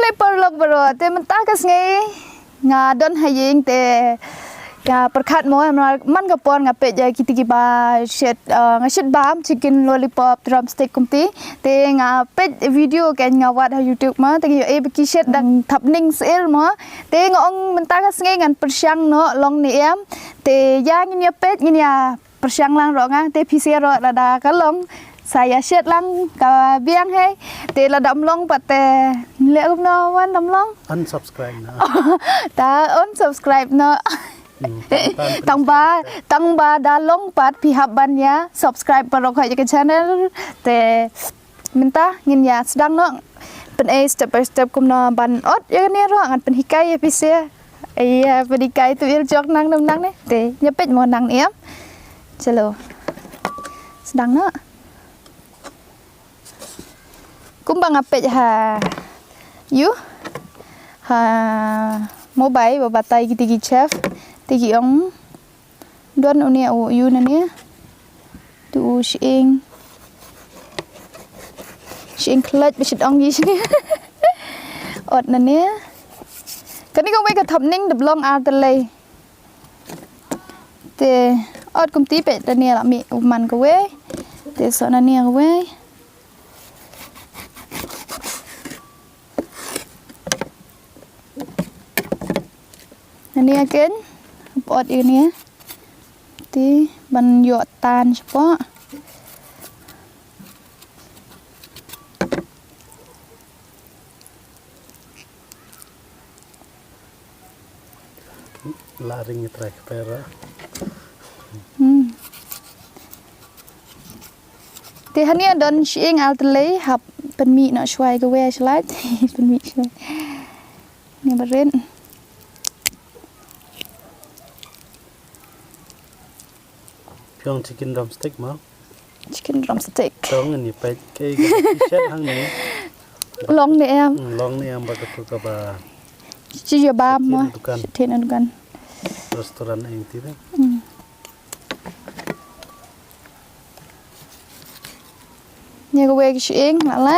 play perlok bro te mentah kas ngai ngadon haying te ya perkat mo man gapon ngape ja kiti ba shet ngashet bam chicken lollipop drumstick kumti te ngape video kan ngawat ha YouTube ma te yo e biki shet dang thapning sel mo te ngong mentah kas ngai ngan persyang no long ni em te ya ngi pet ngi ya persyang lang ro nga te pc ro rada kalong saya shet lang ka biang he te la dam long pate le kum no wan dam long unsubscribe na ta unsubscribe no tang ba dalong pat pihak ban ya subscribe parok ha ke channel te minta ngin ya sedang no pen step by step kum no ban ot ya ne ro ngan pen hikai episode ai pedikai tu il jok nang nang ne te nyepet mo nang em chalo sedang no kum bang apet ha you ha mobile babatai giti chef tigi ong don unia u yu nania tu shing clutch bishit ong yi shini ot nania kani ko we ka thapning de blong ar te lei te ot kum ti pe tania la mi man ko we te so nania ko we nania ken pot ini ti ban yo tan cepo laring track pera ti hania don shing altlei hap pen mi no shwai ko we shlai pen mi shwai ni baren Pyong chicken drumstick ma chicken drumstick tong ni pe ke shet hang ni long ni em ba ka ka ba chi ya ba ma ten dukan restoran ang ti re ni ko we shing la la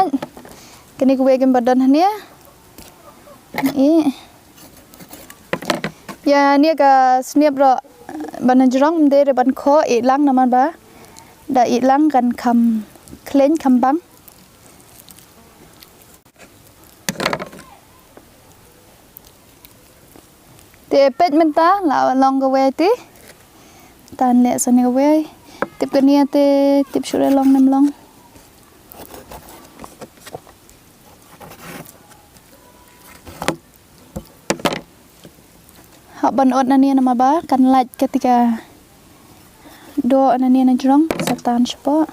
kani ko we gen badan hania ya ni ka snip ro ban jrong de ban kho i lang naman ba da i lang kan kam klen kam bang te pet menta la long go we ti tan le so ni go we tip ka nia te tip sure long nam long ban ot nania nama ba kan laj ketika do nania na jrong satan spo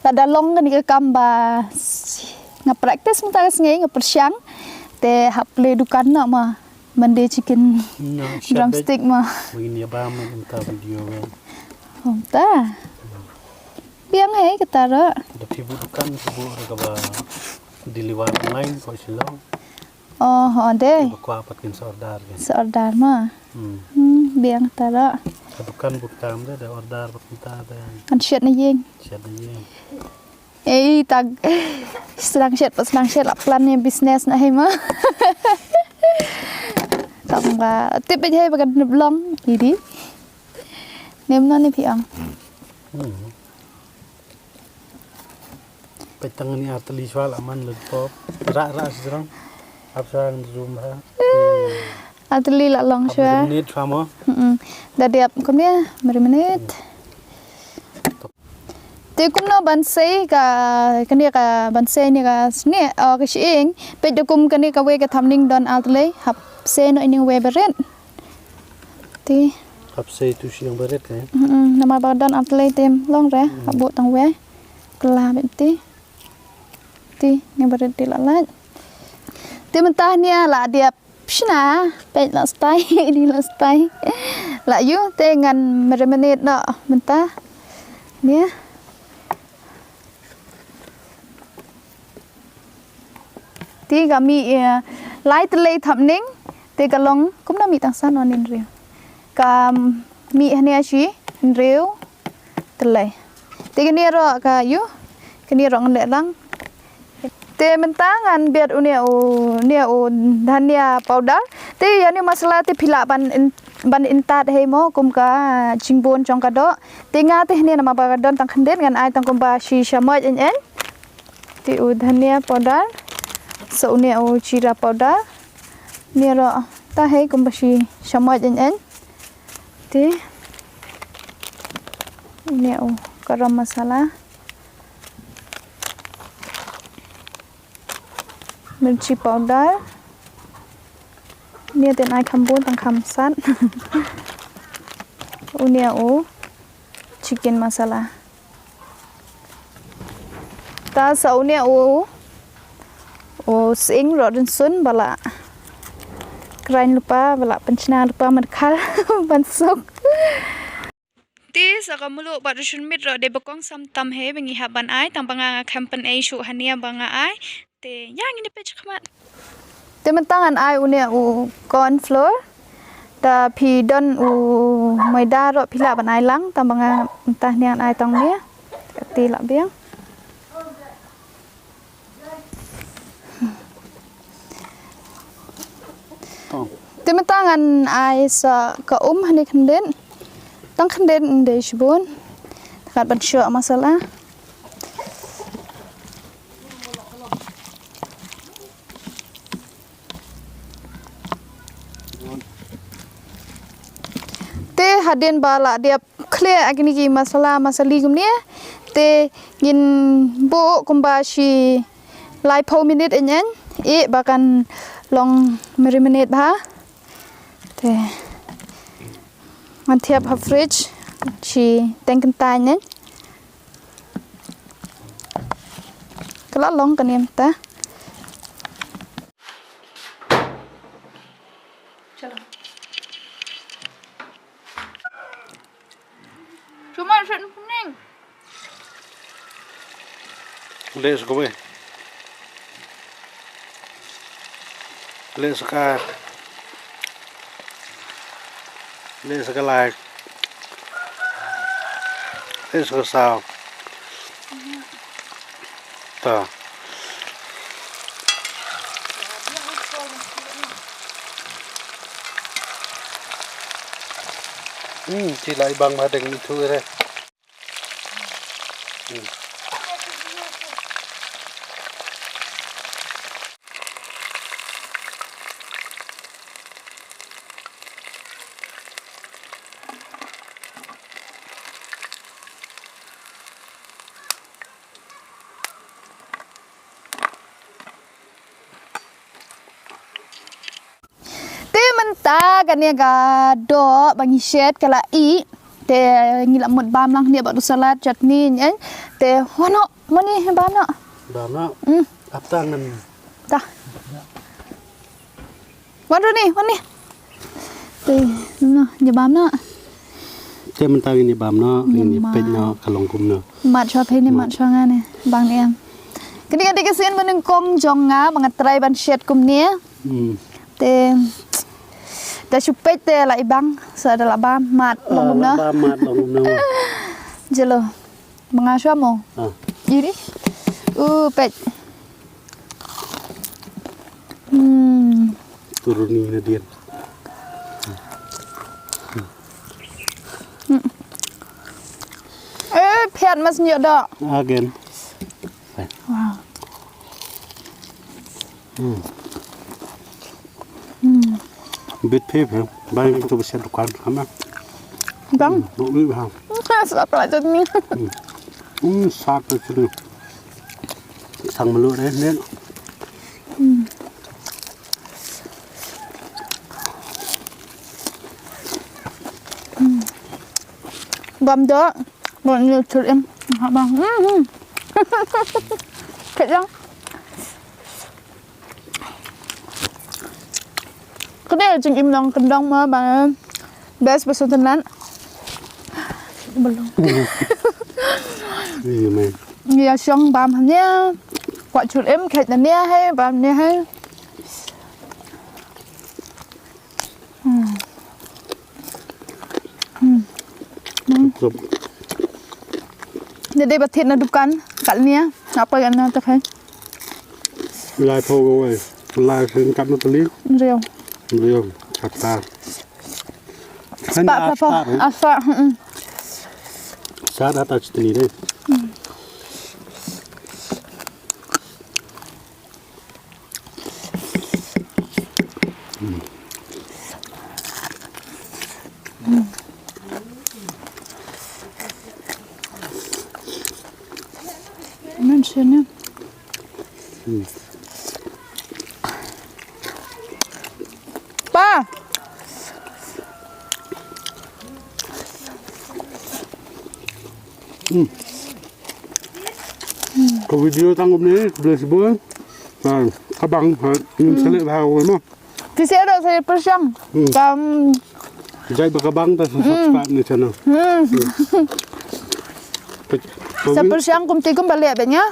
ada long kan ke kamba nga practice minta ngai nga persyang te haple dukan na ma mande chicken drumstick ma begini ba man ta video ta biang he ketara da pibu dukan pibu ka ba deliver online ko silang oh de ko apat kin order order ma biang tara dukan buktam da order kita da kan shet na yeng tag sedang shet la plan ni business na he ma tong ba tipไปให้กันลองดีเนมนั่นนี่พี่อังไปตั้งนี่อัตลีชวาลอามันเลยพอระสิรังอับซางซูมฮะอัตลีละลองชัวmenit famo dadiap kumnya menit te kumno bansai ka kania ka bansai ni ka sne ka shing pe dokum kani ka we ka thamning don altle hap se no ining we beren ti hap se tu siang beret ka nama badan altle tem long re habu tang we kla benti ti ni beret ti la la ti mentah nia la dia pshna pe la stai ni la stai la yu te ngan menit no mentah nia ti kami ไล่ตะเลยทำนิ่งเตะกะลงกุมน่ามีตังสานนอนนินเรียวกามีอันนี้ชีเรียวตะเลยเตะกันเนี่ยรอกาอยู่กันเนี่ยรอกันเดลังเตะมันตั้งอันเบียดอุเนี่ยอุดันเนี่ยพาวเดอร์เตะยันนี่มาสลาเตะพิลาban intat hei mo kum ka chingbon chong ka do tinga te ne nama ba don tang khandet gan ai tang kum ba shi shamaj en ti u dhania powder so ne u chira powder ne ro ta hei kum ba shi shamaj en ti ne u garam masala mirchi powderเนี่ยเป็นไอคำบุญต่างคำสั้นอุเนี่ยโอชิคเก้นมาซาลาตาเสาเนี่ยโอสิงรอดซุนบละใครลุปะบละปัญชนาลุปะมันคัลมันสุกตีสกมุลุบัตรชุนมิตรเดบกองซ้ำตำเฮเป็นยี่ห้อบันไอต่างบางงานแคมเปญเอชูฮันเนียบางงานไอเตย่างนี้เป็นชักมันเต็มตั้งอันไออุเนี่ยคอนฟลอร์แต่พี่ดอนไม่ได้รอพี่ละบันไอลังแต่บางตาเนี่ยไอตรงเนี้ยตีละเบี้ยงเต็มตั้งอันไอสกะฮันนี่คันเด่นตั้งคันเด่นเดชบุญขาดบัญชีมาสละเตหัดเดินบาละเดียบเคลียอันนี้กี่มาสลีกุมเนี้ยเตยินโบกุมบาชีไลฟ์พอมินิตเองบากันลองมิริมินิตบ้าเตมันเทียบฮับฟริชชีเต็งกันตายเนี่ยก็ละลองกันเนี่ยตาcuma sen kuning les go we les ka like les go sao ta chỉ lại bằng mà đừng thôi đây ta kan ya ga do bangi shet kala I te ngila mut bam lang dia batu salad chutney nyen te hono mani bam no ap tangan ta waduh nih mani te no nya bam no te man tang ini bam no ini pet no kalong kum no mat cho pe ni mat cho nga ne bang em kini kesian meneng kong jong nga mangatrai ban shet kum nia teแต่ชุบเป็ดแต่ละibang sa adalah ba mat long na mat long na jelo mengasua mo ini pet turuni na dia pet mas nhiều đó again wow bit paper bang itu bisa tukar sama bang boleh bang siapa lagi ni satu itu sang melu deh nen bam đó bọn nhiều chửi em họ bang thật không cái này là chừng im lòng cần đông mà bà best best thân lắm belum iya men iya xong bam hanya quả chuột em khét là nia hay bam nia hay Rồi. Jadi batin na dukan kalnya apa yang nak pakai Lai thô rồi. Lai sinh cắt nó tali. real. Rồi. Chặt ta. Pak apa? Asa. Sát đã ta chỉ tali đây. Mentionnya. Pa. Có video tăng hôm nay beli sebuah. Nah, abang ingin selit bahawa mah. Bisa ada saya persang. Kam Jai bakabang ta subscribe ni channel. sa persang kum tikum balik banyak.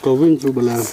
Có vinh chú bà làm.